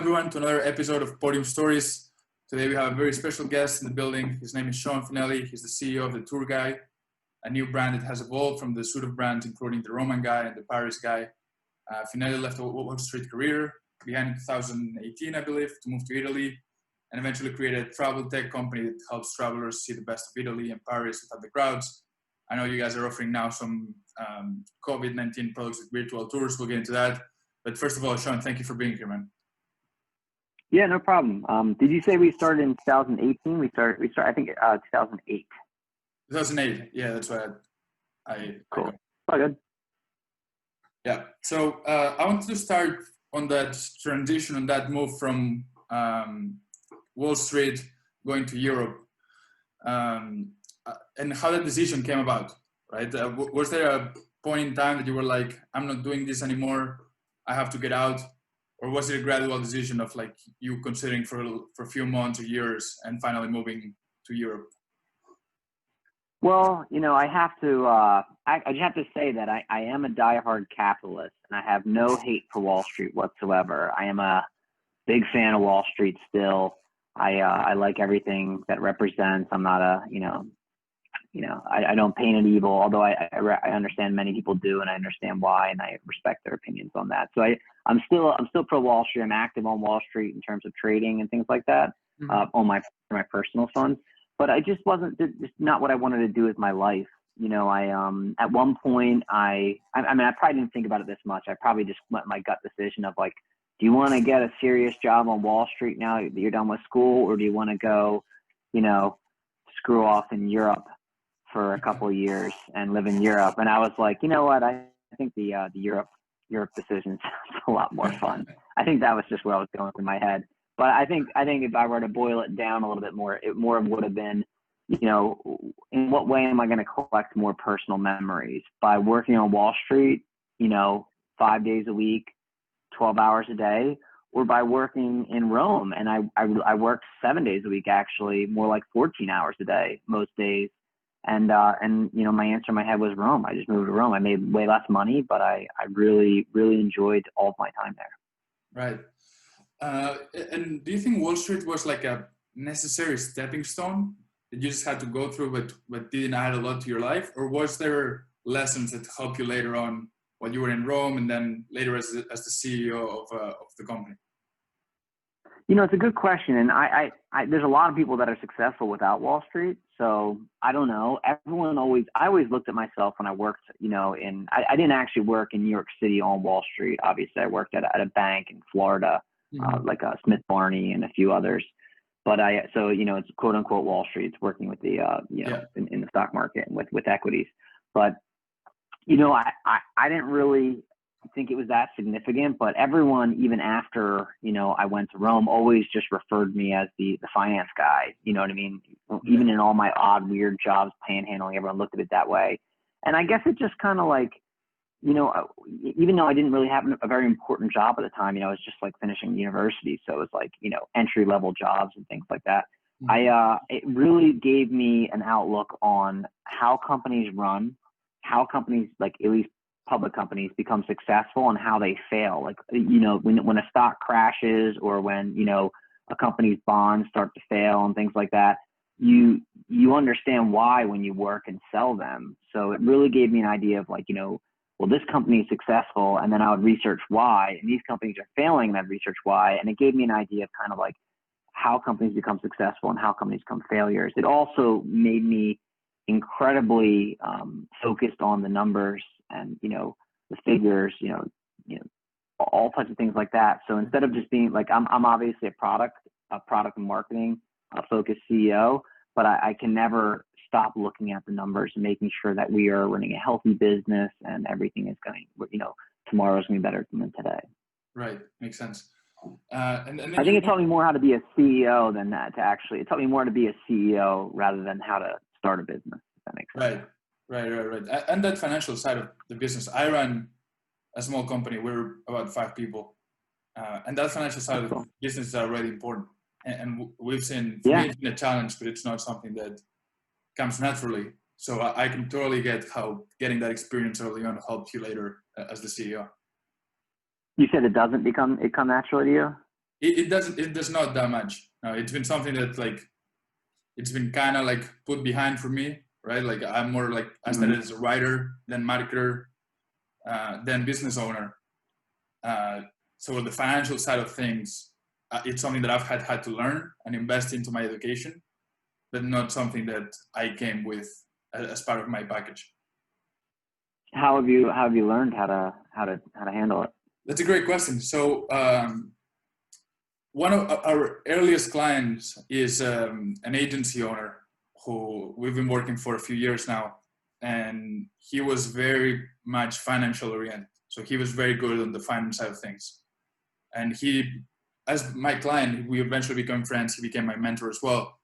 everyone to another episode of Podium Stories. Today we have a very special guest in the building. His name is Finelli. He's the CEO of The Tour Guy, a new brand that has evolved from the suite of brands including the Roman Guy and the Paris Guy. Finelli left a Wall Street career behind in 2018, I believe, to move to Italy and eventually created a travel tech company that helps travelers see the best of Italy and Paris without the crowds. I know you guys are offering now some COVID-19 products with virtual tours. We'll get into that. But first of all, Sean, thank you for being here, man. Yeah, no problem. Did you say we started in 2018? We started, I think, 2008. 2008. Yeah, that's right. Cool. Oh, good. Yeah. So I wanted to start on that transition, on that move from Wall Street going to Europe, and how that decision came about, right? Was there a point in time that you were like, I'm not doing this anymore, I have to get out? Or was it a gradual decision of like you considering for a few months or years and finally moving to Europe? Well, you know, I have to, I just have to say that I am a diehard capitalist and I have no hate for Wall Street whatsoever. I am a big fan of Wall Street still. I like everything that represents. I'm not a, I don't paint it evil, although I understand many people do, and I understand why, and I respect their opinions on that. So I'm still pro Wall Street. I'm active on Wall Street in terms of trading and things like that, on my personal funds. But I just wasn't just not what I wanted to do with my life. You know, at one point I probably didn't think about it this much. I probably just went my gut decision of like, do you want to get a serious job on Wall Street now that you're done with school, or do you want to go, screw off in Europe for a couple of years and live in Europe? And I was like, you know what? I think the Europe decision sounds a lot more fun. I think that was just where I was going through my head. But I think if I were to boil it down a little bit more, it more would have been, in what way am I going to collect more personal memories? By working on Wall Street, 5 days a week, 12 hours a day, or by working in Rome? And I worked 7 days a week, actually, more like 14 hours a day most days. And my answer in my head was Rome. I just moved to Rome. I made way less money, but I really, really enjoyed all of my time there. Right. And do you think Wall Street was like a necessary stepping stone that you just had to go through, but didn't add a lot to your life? Or was there lessons that helped you later on while you were in Rome and then later as the CEO of the company? It's a good question. And I there's a lot of people that are successful without Wall Street. So I don't know. I always looked at myself when I worked, I didn't actually work in New York City on Wall Street. Obviously I worked at a bank in Florida, like Smith Barney and a few others. But it's quote unquote Wall Street. It's working with the, in the stock market and with equities. But, I didn't really think it was that significant, but everyone, even after, I went to Rome, always just referred me as the finance guy. You know what I mean? Even in all my odd, weird jobs, panhandling, everyone looked at it that way. And I guess it just kind of like, even though I didn't really have a very important job at the time, I was just like finishing university. So it was like, entry level jobs and things like that. It really gave me an outlook on how companies run, how companies, like at least public companies, become successful and how they fail. Like, when a stock crashes or when, a company's bonds start to fail and things like that, you understand why when you work and sell them. So it really gave me an idea of like, well, this company is successful, and then I would research why, and these companies are failing, and I'd research why. And it gave me an idea of kind of like how companies become successful and how companies become failures. It also made me incredibly focused on the numbers and, the figures, all types of things like that. So instead of just being like, I'm obviously a product and marketing focused CEO, but I can never stop looking at the numbers and making sure that we are running a healthy business and everything is going, tomorrow's going to be better than today. Right. Makes sense. And I think it taught me more how to be a CEO than that it taught me more to be a CEO rather than how to start a business, if that makes sense. Right. And that financial side of the business, I run a small company. We're about 5 people. And that financial side of the business is already important. And we've seen, for me, it's been a challenge, but it's not something that comes naturally. So I can totally get how getting that experience early on helped you later as the CEO. You said it doesn't come naturally to you? it does not that much. No, it's been something that like, it's been kind of like put behind for me, right? Like I'm more like, I started as a writer, then marketer, then business owner. So the financial side of things, it's something that I've had to learn and invest into my education, but not something that I came with as part of my package. How have you learned how to handle it? That's a great question. So one of our earliest clients is an agency owner who we've been working for a few years now, and he was very much financial oriented. So he was very good on the finance side of things. And he, as my client, we eventually became friends. He became my mentor as well.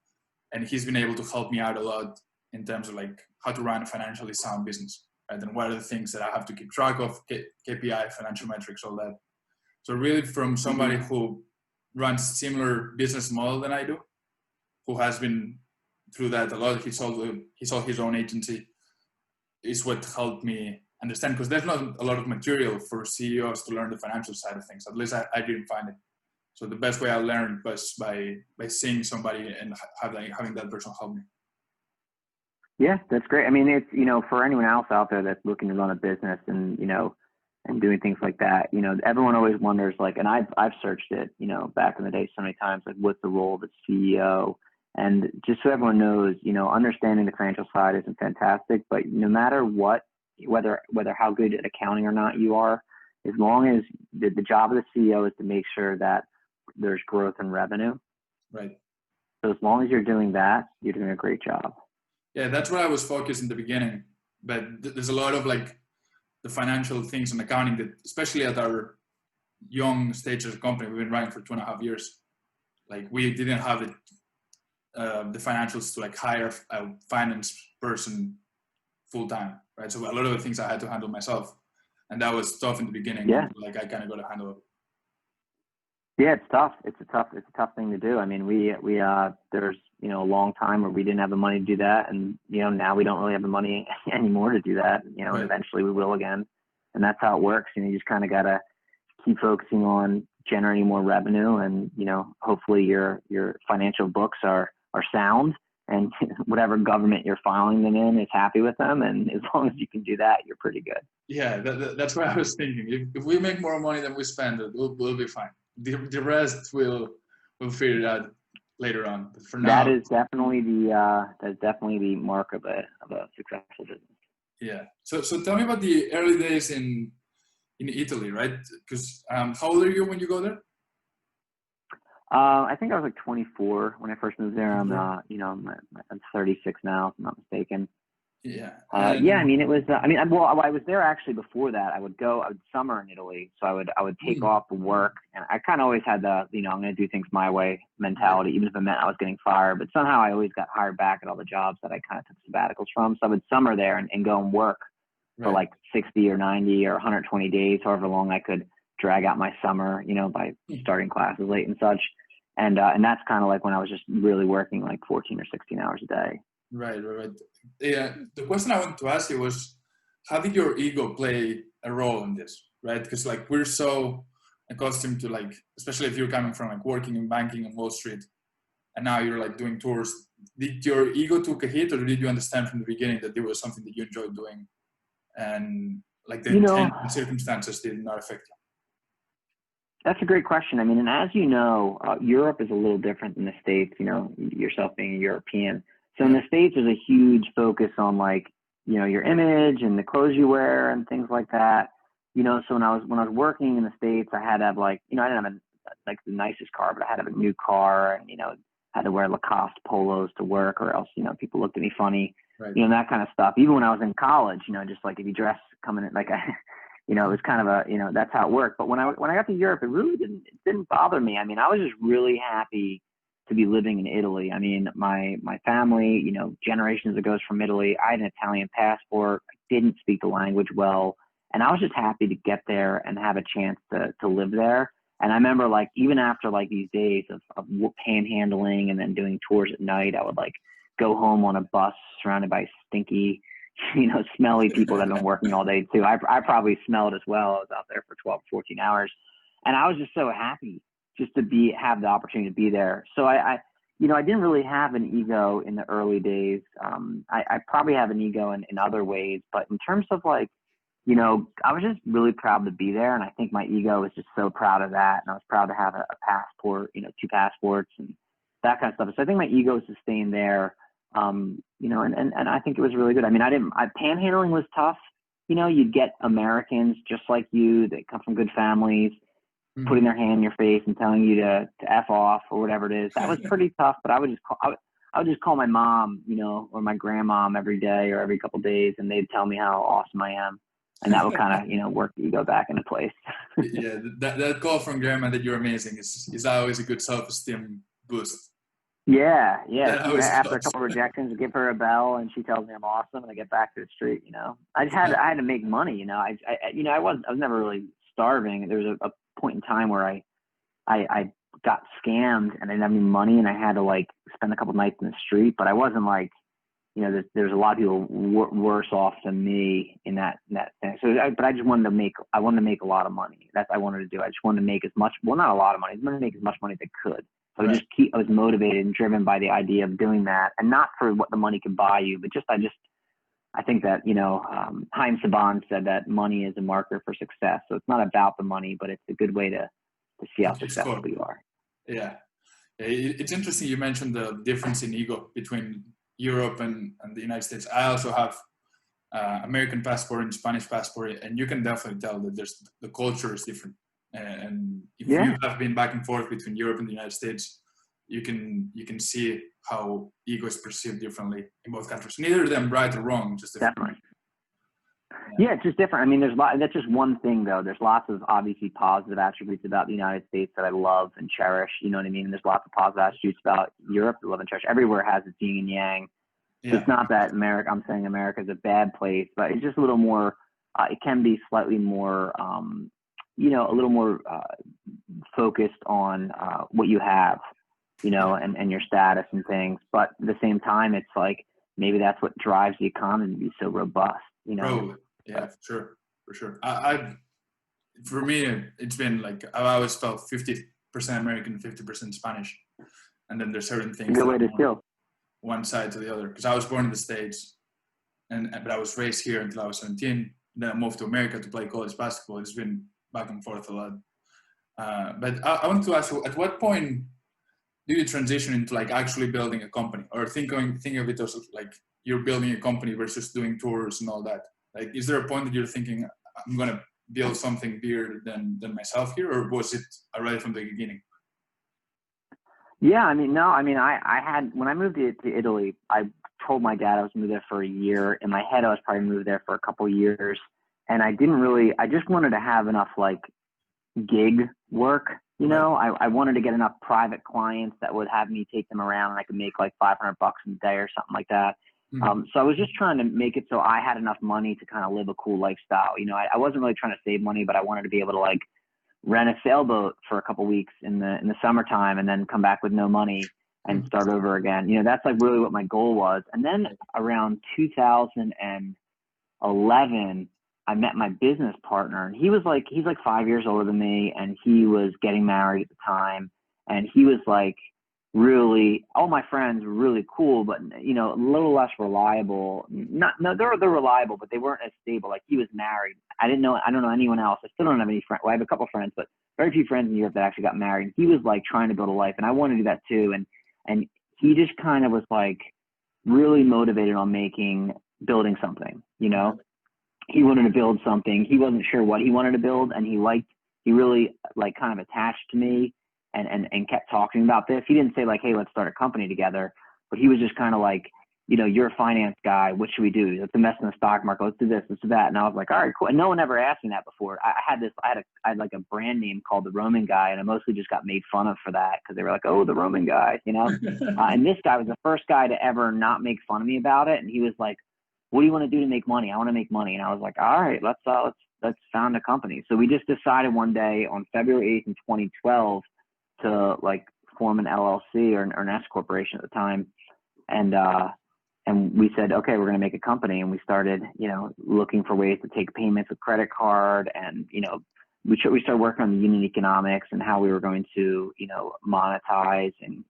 And he's been able to help me out a lot in terms of like how to run a financially sound business, right? And what are the things that I have to keep track of, KPI, financial metrics, all that. So really from somebody who runs similar business model than I do, who has been through that a lot, he sold his own agency, is what helped me understand, because there's not a lot of material for CEOs to learn the financial side of things. At least I didn't find it. So the best way I learned was by seeing somebody and having that person help me. Yeah, that's great. I mean, it's, you know, for anyone else out there that's looking to run a business and, you know, and doing things like that, you know, everyone always wonders, like, and I've searched it, you know, back in the day so many times, like, what's the role of the CEO? And just so everyone knows, you know, understanding the financial side isn't fantastic, but no matter what, whether how good at accounting or not you are, as long as the job of the CEO is to make sure that there's growth in revenue. Right. So as long as you're doing that, you're doing a great job. Yeah, that's what I was focused in the beginning. But there's a lot of like the financial things and accounting that, especially at our young stage as a company, we've been running for 2.5 years. Like we didn't have the financials to like hire a finance person full time, right? So a lot of the things I had to handle myself, and that was tough in the beginning. Yeah. Like I kind of got to handle it. Yeah, it's tough. It's a tough thing to do. I mean, we there's, you know, a long time where we didn't have the money to do that, and you know, now we don't really have the money anymore to do that. You know, right. And eventually we will again, and that's how it works. You know, you just kind of gotta keep focusing on generating more revenue, and you know, hopefully your financial books are sound, and whatever government you're filing them in is happy with them, and as long as you can do that, you're pretty good. Yeah, that's what I was thinking. If we make more money than we spend, we'll be fine. The rest we'll figure it out later on. But for now, that's definitely the mark of a successful business. Yeah. So tell me about the early days in Italy, right? Because how old are you when you go there? I think I was like 24 when I first moved there. I'm you know, I'm 36 now, if I'm not mistaken. Yeah. Yeah, I mean, it was, I was there actually before that. I would summer in Italy. So I would take off work, and I kind of always had the, you know, I'm going to do things my way mentality, even if it meant I was getting fired. But somehow I always got hired back at all the jobs that I kind of took sabbaticals from. So I would summer there and go and work for like 60 or 90 or 120 days, however long I could drag out my summer, you know, by starting classes late and such. And that's kind of like when I was just really working like 14 or 16 hours a day. Right. Yeah. The question I wanted to ask you was, how did your ego play a role in this, right? Because like we're so accustomed to like, especially if you're coming from like working in banking on Wall Street, and now you're like doing tours. Did your ego took a hit, or did you understand from the beginning that it was something that you enjoyed doing, and like the circumstances did not affect you? That's a great question. I mean, and as you know, Europe is a little different than the States, you know, yourself being a European. So in the States, there's a huge focus on like, you know, your image and the clothes you wear and things like that. You know, so when I was working in the States, I had to have like, you know, I didn't have like the nicest car, but I had to have a new car, and, you know, had to wear Lacoste polos to work, or else, you know, people looked at me funny, right. You know, that kind of stuff. Even when I was in college, you know, just like if you dress coming in, like you know, it was kind of a, you know, that's how it worked. But when I got to Europe, it really didn't bother me. I mean, I was just really happy to be living in Italy. I mean, my family, you know, generations ago is from Italy. I had an Italian passport. I didn't speak the language well, and I was just happy to get there and have a chance to live there. And I remember, like, even after like these days of panhandling and then doing tours at night, I would like go home on a bus surrounded by stinky, you know, smelly people that have been working all day too. I probably smelled as well. I was out there for 12, 14 hours, and I was just so happy just to have the opportunity to be there. So I didn't really have an ego in the early days. I probably have an ego in other ways, but in terms of like, I was just really proud to be there. And I think my ego was just so proud of that. And I was proud to have a passport, 2 passports and that kind of stuff. So I think my ego was sustained there. And I think it was really good. I mean, panhandling was tough. You'd get Americans just like you that come from good families, putting their hand in your face and telling you to F off or whatever it is. That was pretty tough, but I would just call my mom, or my grandmom every day or every couple of days, and they'd tell me how awesome I am. And that would kind of, work the ego back into place. Yeah, that call from grandma that you're amazing is always a good self-esteem boost. Yeah. After a couple of rejections, I give her a bell, and she tells me I'm awesome, and I get back to the street. I had to make money. I was never really starving. There was a point in time where I got scammed and I didn't have any money, and I had to like spend a couple nights in the street. But I wasn't like, there's a lot of people worse off than me in that thing. So, but I just wanted to make a lot of money. That's what I wanted to do. I just wanted to make as much, well, not a lot of money. I wanted to make as much money as I could. So I was motivated and driven by the idea of doing that, and not for what the money could buy you, but I think that, Haim Saban said that money is a marker for success. So it's not about the money, but it's a good way to see how successful you are. Yeah. It's interesting you mentioned the difference in ego between Europe and the United States. I also have American passport and Spanish passport, and you can definitely tell that the culture is different. And if you have been back and forth between Europe and the United States, you can see how ego is perceived differently in both countries. Neither of them right or wrong, just definitely. Yeah, it's just different. I mean, that's just one thing though. There's lots of obviously positive attributes about the United States that I love and cherish. You know what I mean? And there's lots of positive attributes about Europe that I love and cherish. Everywhere has its yin and yang. Yeah. It's not that I'm saying America is a bad place, but it's just a little more. It can be slightly more, a little more focused on what you have, and your status and things. But at the same time, it's like maybe that's what drives the economy to be so robust. Probably. Yeah, for sure. For me, it's been like I've always felt 50% American, 50% Spanish, and then there's certain things. Good way to feel. One side to the other, because I was born in the States, but I was raised here until I was 17. Then I moved to America to play college basketball. It's been back and forth a lot. But I want to ask you, at what point do you transition into like actually building a company, or thinking of it as like you're building a company versus doing tours and all that? Like, is there a point that you're thinking, I'm going to build something bigger than myself here, or was it already from the beginning? Yeah, I mean, no, I mean, I had, when I moved to Italy, I told my dad I was moving there for a year. In my head, I was probably moved there for a couple of years. And I just wanted to have enough like gig work, I wanted to get enough private clients that would have me take them around and I could make like $500 a day or something like that. So I was just trying to make it so I had enough money to kind of live a cool lifestyle. I wasn't really trying to save money, but I wanted to be able to like rent a sailboat for a couple of weeks in the summertime and then come back with no money and start over again. That's like really what my goal was. And then around 2011, I met my business partner, and he's like 5 years older than me, and he was getting married at the time. And he was like, really, all my friends were really cool, but a little less reliable. They're reliable, but they weren't as stable. Like, he was married. I don't know anyone else. I still don't have any friends. Well, I have a couple friends, but very few friends in Europe that actually got married. And he was like trying to build a life, and I wanted to do that too. And he just kind of was like really motivated on building something. He wanted to build something. He wasn't sure what he wanted to build, and he really like kind of attached to me. And kept talking about this. He didn't say like, hey, let's start a company together, but he was just kind of like, you're a finance guy. What should we do? Let's invest in the stock market. Let's do this, let's do that. And I was like, all right, cool. And no one ever asked me that before. I had like a brand name called the Roman Guy, and I mostly just got made fun of for that because they were like, oh, the Roman Guy, and this guy was the first guy to ever not make fun of me about it. And he was like, what do you want to do to make money? I want to make money. And I was like, all right, let's found a company. So we just decided one day on February 8th in 2012 to like form an LLC or an S corporation at the time. And we said, okay, we're going to make a company. And we started, looking for ways to take payments with credit card and, we started working on the unit economics and how we were going to, monetize and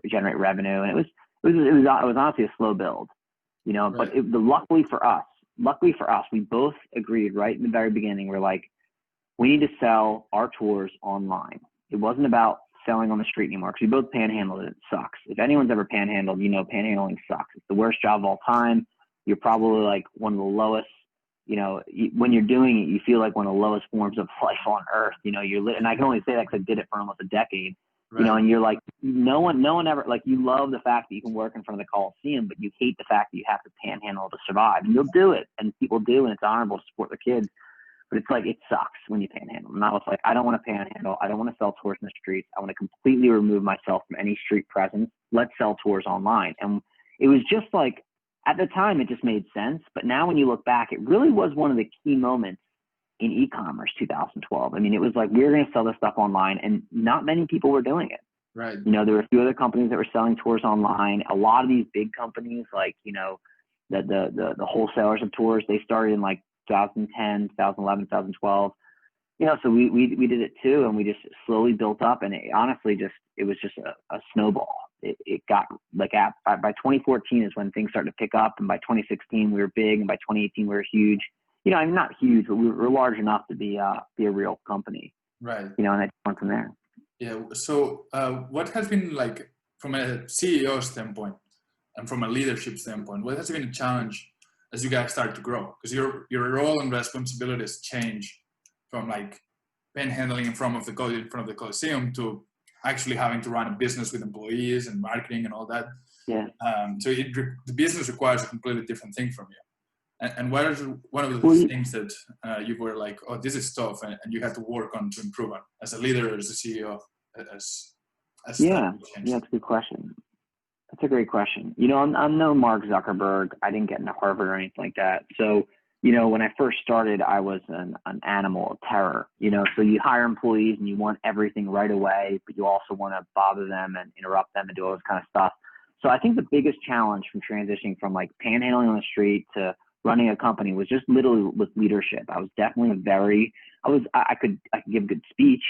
generate revenue. And it was honestly a slow build, Right. but luckily for us, we both agreed right in the very beginning. We're like, we need to sell our tours online. It wasn't about selling on the street anymore, because we both panhandled and it sucks. If anyone's ever panhandled, panhandling sucks. It's the worst job of all time. You're probably like one of the lowest, when you're doing it, you feel like one of the lowest forms of life on earth. And I can only say that because I did it for almost a decade. Right. And you're like, no one ever, like, you love the fact that you can work in front of the Coliseum, but you hate the fact that you have to panhandle to survive. And you'll do it, and people do, and it's honorable to support their kids. But it's like, it sucks when you panhandle. And I was like, I don't want to panhandle. I don't want to sell tours in the streets. I want to completely remove myself from any street presence. Let's sell tours online. And it was just like, at the time, it just made sense. But now when you look back, it really was one of the key moments in e-commerce, 2012. I mean, it was like, we were going to sell this stuff online, and not many people were doing it. Right. There were a few other companies that were selling tours online. A lot of these big companies, like, the wholesalers of tours, they started in like 2010, 2011, 2012. So we did it too, and we just slowly built up, and it was just a snowball. It got like by 2014 is when things started to pick up, and by 2016 we were big, and by 2018 we were huge. I'm not huge, but we were large enough to be a real company. Right. And I went from there. Yeah. So what has been, like, from a CEO standpoint and from a leadership standpoint, what has been a challenge as you guys start to grow? Because your role and responsibilities change from like panhandling in front of the Coliseum to actually having to run a business with employees and marketing and all that. Yeah. So the business requires a completely different thing from you. And what is one of the things that you were like, oh, this is tough, and you had to work on to improve on as a leader, as a CEO, Yeah, that's a good question. That's a great question. I'm no Mark Zuckerberg. I didn't get into Harvard or anything like that. So, when I first started, I was an animal of terror. So you hire employees and you want everything right away, but you also want to bother them and interrupt them and do all this kind of stuff. So I think the biggest challenge from transitioning from like panhandling on the street to running a company was just literally with leadership. I was definitely I could give a good speech,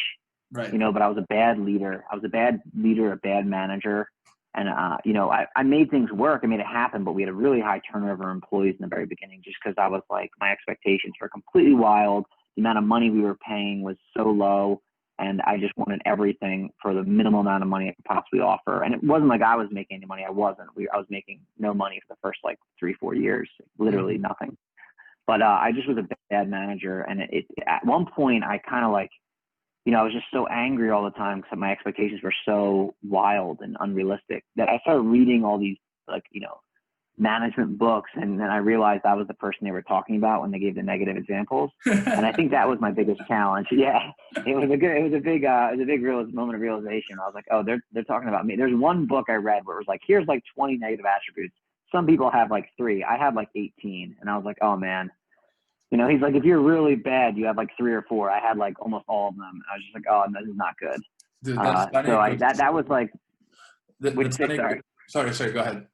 right. But I was a bad leader. I was a bad leader, a bad manager. And, I made things work. I made it happen, but we had a really high turnover of employees in the very beginning, just because I was like, my expectations were completely wild. The amount of money we were paying was so low, and I just wanted everything for the minimum amount of money I could possibly offer. And it wasn't like I was making any money. I wasn't. I was making no money for the first like 3-4 years, literally nothing. But I just was a bad manager. And at one point I kind of like, I was just so angry all the time because my expectations were so wild and unrealistic that I started reading all these management books, and then I realized I was the person they were talking about when they gave the negative examples. And I think that was my biggest challenge. Yeah, it was a big moment of realization. I was like, oh, they're talking about me. There's one book I read where it was like, here's like 20 negative attributes. Some people have like 3. I had like 18, and I was like, oh man. He's like, if you're really bad, you have like 3 or 4. I had like almost all of them. I was just like, oh, this is not good. Dude, that's funny. So that was like, sorry, go ahead.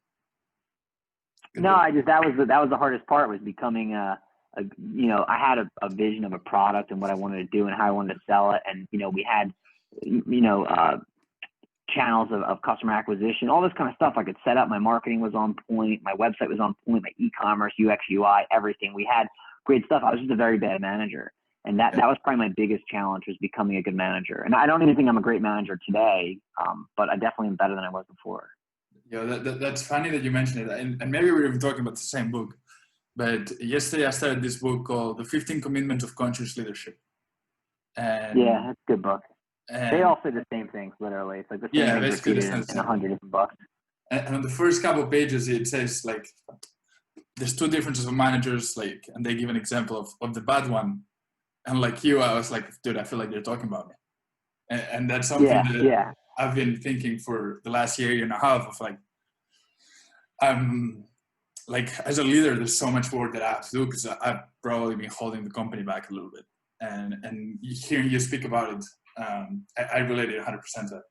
No, that was the hardest part, was becoming I had a vision of a product and what I wanted to do and how I wanted to sell it. And, we had, channels of customer acquisition, all this kind of stuff I could set up. My marketing was on point. My website was on point, my e-commerce, UX, UI, everything. We had great stuff. I was just a very bad manager. And that was probably my biggest challenge, was becoming a good manager. And I don't even think I'm a great manager today, but I definitely am better than I was before. Yeah, that's funny that you mentioned it. And maybe we were talking about the same book. But yesterday I started this book called The 15 Commitments of Conscious Leadership. And yeah, that's a good book. They all say the same things, literally. It's like the same things repeated in 100 different books. And on the first couple of pages, it says, like, there's 2 differences of managers, like, and they give an example of the bad one. And like you, I was like, dude, I feel like they're talking about me. And that's something that I've been thinking for the last year and a half of like, like, as a leader, there's so much work that I have to do, because I've probably been holding the company back a little bit. And hearing you speak about it, I related 100% to that.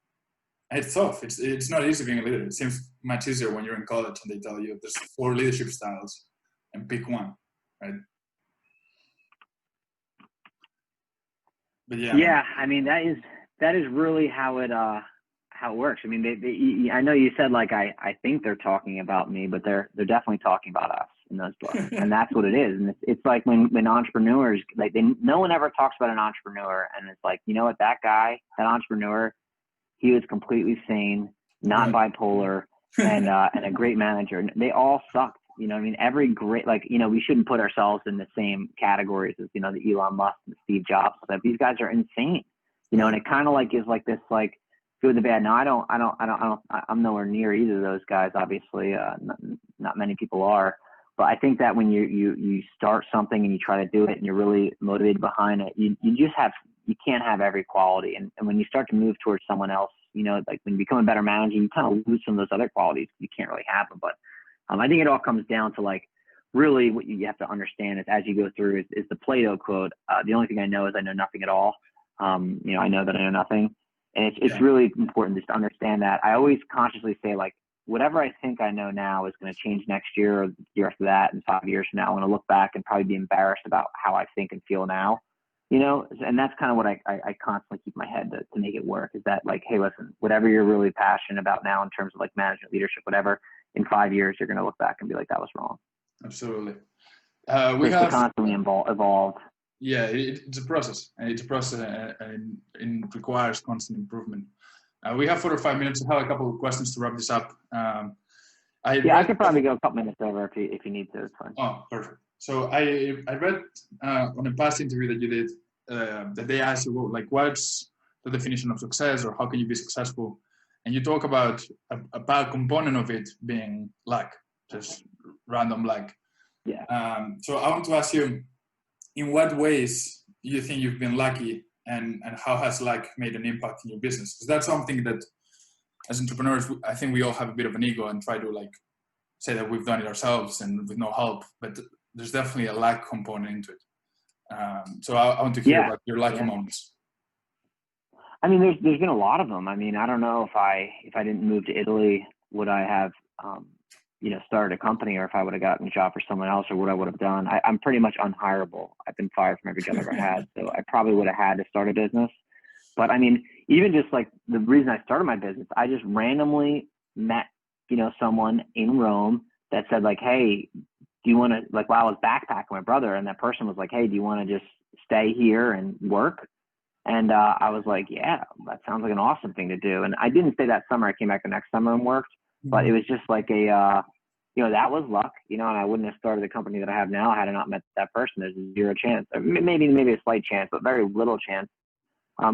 And it's tough. It's not easy being a leader. It seems much easier when you're in college and they tell you there's 4 leadership styles and pick one, right? But yeah, man. Yeah, I mean that is really how it works. I mean, I know you said like I think they're talking about me, but they're definitely talking about us in those books, and that's what it is. And it's like when entrepreneurs like no one ever talks about an entrepreneur, and it's like, you know what, that guy, that entrepreneur, he was completely sane, not bipolar, and a great manager. They all sucked. You know what I mean? Every great, like, you know, we shouldn't put ourselves in the same categories as, you know, the Elon Musk and Steve Jobs. But these guys are insane, you know, and it kind of like is like this, like, good and bad. Now, I'm nowhere near either of those guys, obviously. Not many people are. But I think that when you start something and you try to do it and you're really motivated behind it, you can't have every quality. And when you start to move towards someone else, you know, like when you become a better manager, you kind of lose some of those other qualities. You can't really have them. But I think it all comes down to like, really what you have to understand is as you go through is the Plato quote. The only thing I know is I know nothing at all. You know, I know that I know nothing. And it's really important just to understand that. I always consciously say, like, whatever I think I know now is going to change next year or the year after that, and 5 years from now, I'm going to look back and probably be embarrassed about how I think and feel now. You know, and that's kind of what I constantly keep in my head to make it work, is that, like, hey, listen, whatever you're really passionate about now in terms of like management, leadership, whatever, in 5 years, you're going to look back and be like, that was wrong. Absolutely. We have to constantly evolve. Yeah, it's a process, and it's a process, and it requires constant improvement. We have 4 or 5 minutes. I have a couple of questions to wrap this up. I could probably go a couple minutes over if you need to. It's fine. Oh, perfect. So I read on a past interview that you did that they asked you, well, like, what's the definition of success, or how can you be successful? And you talk about a bad component of it being luck, just random luck. Yeah. So I want to ask you, in what ways do you think you've been lucky, and how has luck made an impact in your business? Because that's something that, as entrepreneurs, I think we all have a bit of an ego and try to like say that we've done it ourselves and with no help, but there's definitely a luck component into it. So I want to hear about your lucky moments. I mean, there's been a lot of them. I mean, I don't know if I didn't move to Italy, would I have, you know, started a company, or if I would have gotten a job for someone else, or what I would have done. I'm pretty much unhireable. I've been fired from every job I've ever had. So I probably would have had to start a business. But I mean, even just like the reason I started my business, I just randomly met, you know, someone in Rome that said like, hey, do you want to, like, while I was backpacking with my brother, and that person was like, hey, do you want to just stay here and work? And I was like, yeah, that sounds like an awesome thing to do. And I didn't stay that summer. I came back the next summer and worked, but it was just like a, you know, that was luck, you know, and I wouldn't have started the company that I have now had I not met that person. There's a zero chance, or maybe a slight chance, but very little chance.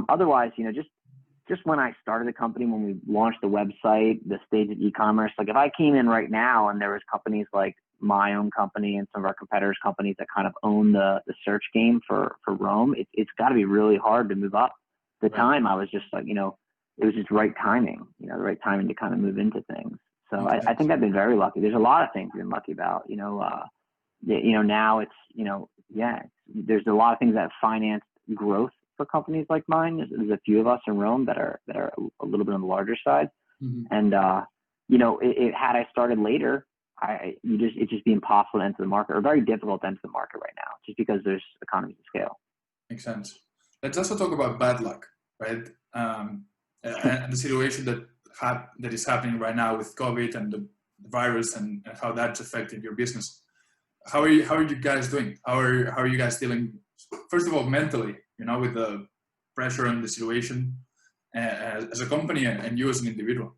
Otherwise, you know, just when I started the company, when we launched the website, the stage of e-commerce, like if I came in right now and there was companies like my own company and some of our competitors' companies that kind of own the search game for Rome, it's got to be really hard to move up. The time I was just like, you know, it was just right timing, you know, the right timing to kind of move into things. So I think I've been very lucky. There's a lot of things I've been lucky about, you know, now it's, you know, there's a lot of things that financed growth for companies like mine. There's a few of us in Rome that are a little bit on the larger side. And, you know, had I started later, it'd just be impossible to enter the market, or very difficult to enter the market right now, just because there's economies of scale. Makes sense. Let's also talk about bad luck, right? And the situation that is happening right now with COVID and the virus, and how that's affected your business. How are you guys doing? How are you guys dealing? First of all, mentally, you know, with the pressure and the situation as a company, and you as an individual.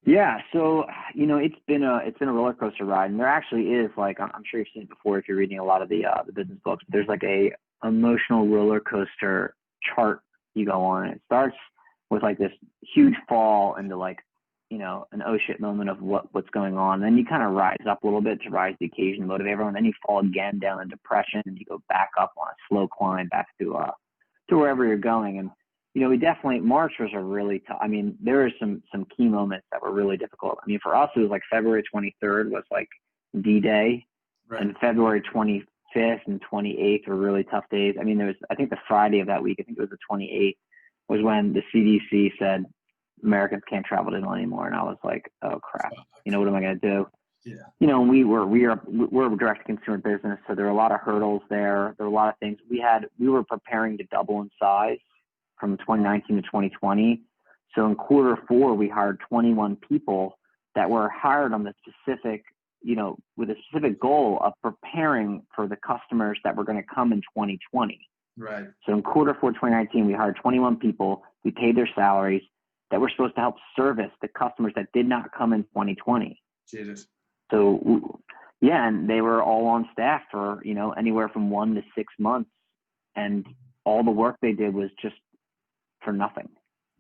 Yeah, so you know, it's been a roller coaster ride, and there actually is, like, I'm sure you've seen it before if you're reading a lot of the business books. There's like a emotional roller coaster chart you go on. It starts with like this huge fall into, like, you know, an oh shit moment of what's going on. Then you kind of rise up a little bit to rise to the occasion, to motivate everyone. Then you fall again down in depression, and you go back up on a slow climb back to wherever you're going. And you know, we definitely, March was a really tough. I mean, there were some key moments that were really difficult. I mean, for us, it was like February 23rd was like D-Day, right. And February 25th and 28th were really tough days. I mean, I think the Friday of that week, I think it was the 28th, was when the CDC said Americans can't travel to Italy anymore. And I was like, oh crap, you know, what am I going to do? Yeah. You know, we're a direct to consumer business, so there are a lot of hurdles there. There are a lot of things we were preparing to double in size from 2019 to 2020. So in Q4, we hired 21 people that were hired on the specific, you know, with a specific goal of preparing for the customers that were going to come in 2020. Right. So in Q4 2019, we hired 21 people. We paid their salaries that were supposed to help service the customers that did not come in 2020. Jesus. So yeah, and they were all on staff for, you know, anywhere from 1 to 6 months, and all the work they did was just for nothing.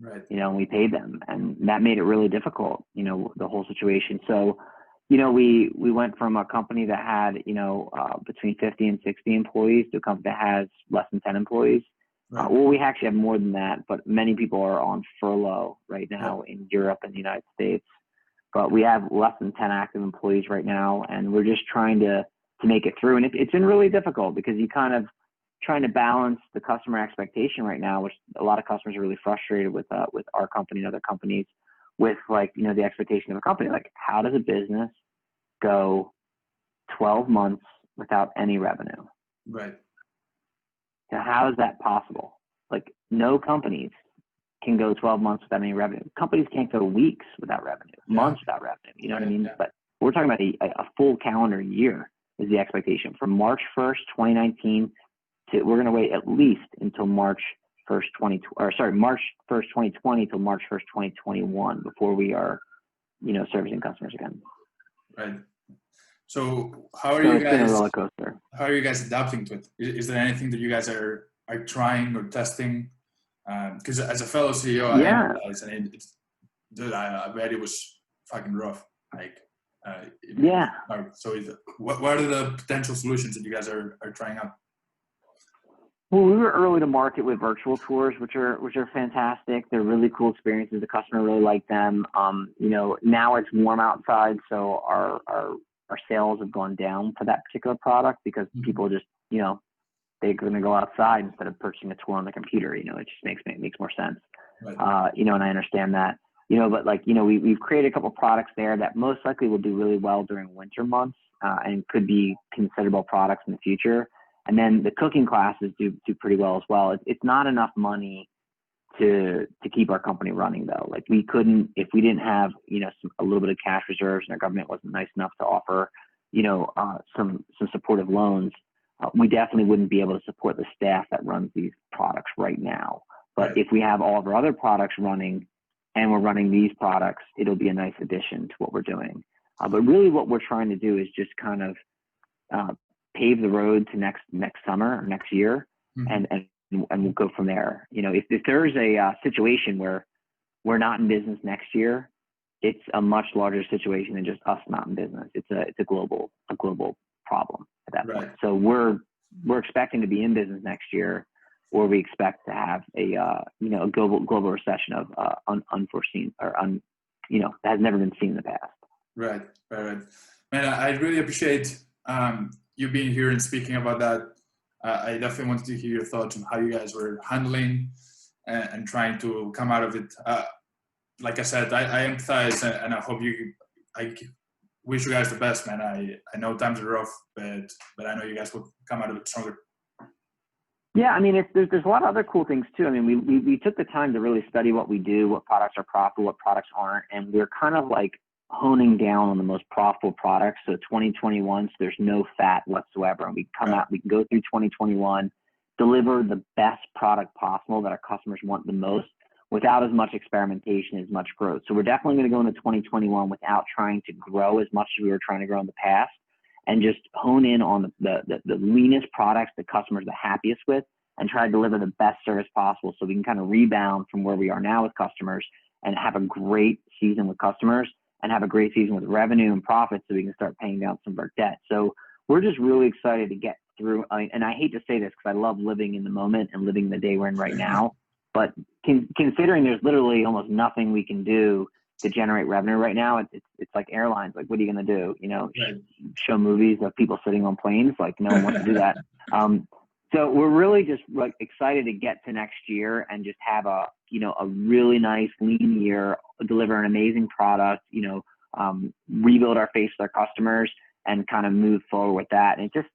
Right. You know, and we paid them, and that made it really difficult, you know, the whole situation. So, you know, we went from a company that had, you know, between 50 and 60 employees to a company that has less than 10 employees. Right. Well, we actually have more than that, but many people are on furlough right now in Europe and the United States. But we have less than 10 active employees right now, and we're just trying to make it through. And it's been really difficult because you kind of trying to balance the customer expectation right now, which a lot of customers are really frustrated with our company and other companies, with, like, you know, the expectation of a company. Like, how does a business go 12 months without any revenue? Right. So how is that possible? Like, no companies can go 12 months without any revenue. Companies can't go weeks without revenue, months without revenue. You know what I mean? Yeah. But we're talking about a full calendar year is the expectation. From March 1st, 2019 to, we're going to wait at least until March 1st, March 1st, 2020 till March 1st, 2021 before we are, you know, servicing customers again. Right. So how are So you it's guys? been a roller coaster. How are you guys adapting to it? Is there anything that you guys are trying or testing? Because as a fellow CEO, I empathize, and dude, I bet it was fucking rough. Like, So what are the potential solutions that you guys are trying out? Well, we were early to market with virtual tours, which are fantastic. They're really cool experiences. The customer really liked them. You know, now it's warm outside, so our sales have gone down for that particular product because people just, you know, they're going to go outside instead of purchasing a tour on the computer. You know, it just makes more sense. Right. You know, and I understand that. You know, but, like, you know, we've created a couple products there that most likely will do really well during winter months and could be considerable products in the future. And then the cooking classes do pretty well as well. It's not enough money to keep our company running, though. Like, we couldn't, if we didn't have, you know, a little bit of cash reserves, and our government wasn't nice enough to offer, you know, some supportive loans, we definitely wouldn't be able to support the staff that runs these products right now. But if we have all of our other products running and we're running these products, it'll be a nice addition to what we're doing. But really what we're trying to do is just kind of pave the road to next summer or next year, and we'll go from there. You know, if there's a situation where we're not in business next year, it's a much larger situation than just us not in business. It's a global problem at that point. So we're expecting to be in business next year, or we expect to have a you know, a global recession of unforeseen or you know, that has never been seen in the past. Right. Man, I really appreciate you being here and speaking about that. I definitely wanted to hear your thoughts on how you guys were handling and trying to come out of it. Like I said, I empathize, and I hope I wish you guys the best, man. I know times are rough, but I know you guys will come out of it stronger. Yeah, I mean, there's a lot of other cool things too. I mean, we took the time to really study what we do, what products are profitable, what products aren't, and we're kind of like honing down on the most profitable products. So 2021, so there's no fat whatsoever, and we come out, we can go through 2021, deliver the best product possible that our customers want the most, without as much experimentation, as much growth. So we're definitely going to go into 2021 without trying to grow as much as we were trying to grow in the past, and just hone in on the leanest products the customers are the happiest with, and try to deliver the best service possible so we can kind of rebound from where we are now with customers and have a great season with customers and have a great season with revenue and profits so we can start paying down some of our debt. So we're just really excited to get through. And I hate to say this because I love living in the moment and living the day we're in right now. But considering there's literally almost nothing we can do to generate revenue right now, it's like airlines. Like, what are you going to do? You know, show movies of people sitting on planes? Like, no one wants to do that. So we're really just like excited to get to next year and just have a really nice lean year, deliver an amazing product, you know, rebuild our face with our customers and kind of move forward with that. And it just,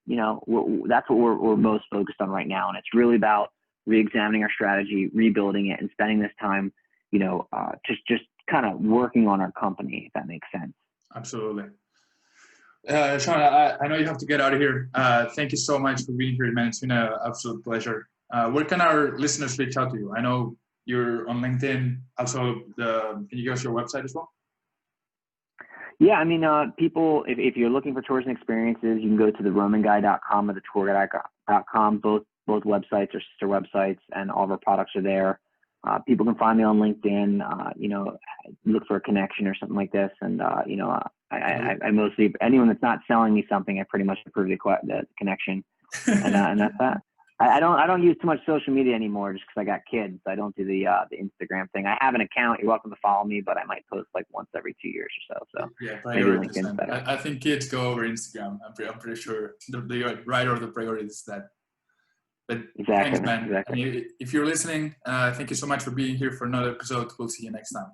that's what we're most focused on right now. And it's really about re-examining our strategy, rebuilding it, and spending this time, just kind of working on our company, if that makes sense. Absolutely. Sean, I know you have to get out of here. Thank you so much for being here, man. It's been an absolute pleasure. Where can our listeners reach out to you? I know you're on LinkedIn. Also, can you give us your website as well? Yeah, I mean, people, if you're looking for tours and experiences, you can go to theromanguy.com or thetourguide.com. Both websites are sister websites, and all of our products are there. People can find me on LinkedIn, look for a connection or something like this. And, I mostly, anyone that's not selling me something, I pretty much approve the connection. And that's that. I don't use too much social media anymore just because I got kids. I don't do the Instagram thing. I have an account. You're welcome to follow me, but I might post like once every 2 years or so. So yeah, maybe LinkedIn's better. I think kids go over Instagram. I'm pretty sure the right order of priorities is that. But exactly, thanks, man. Exactly. And if you're listening, thank you so much for being here for another episode. We'll see you next time.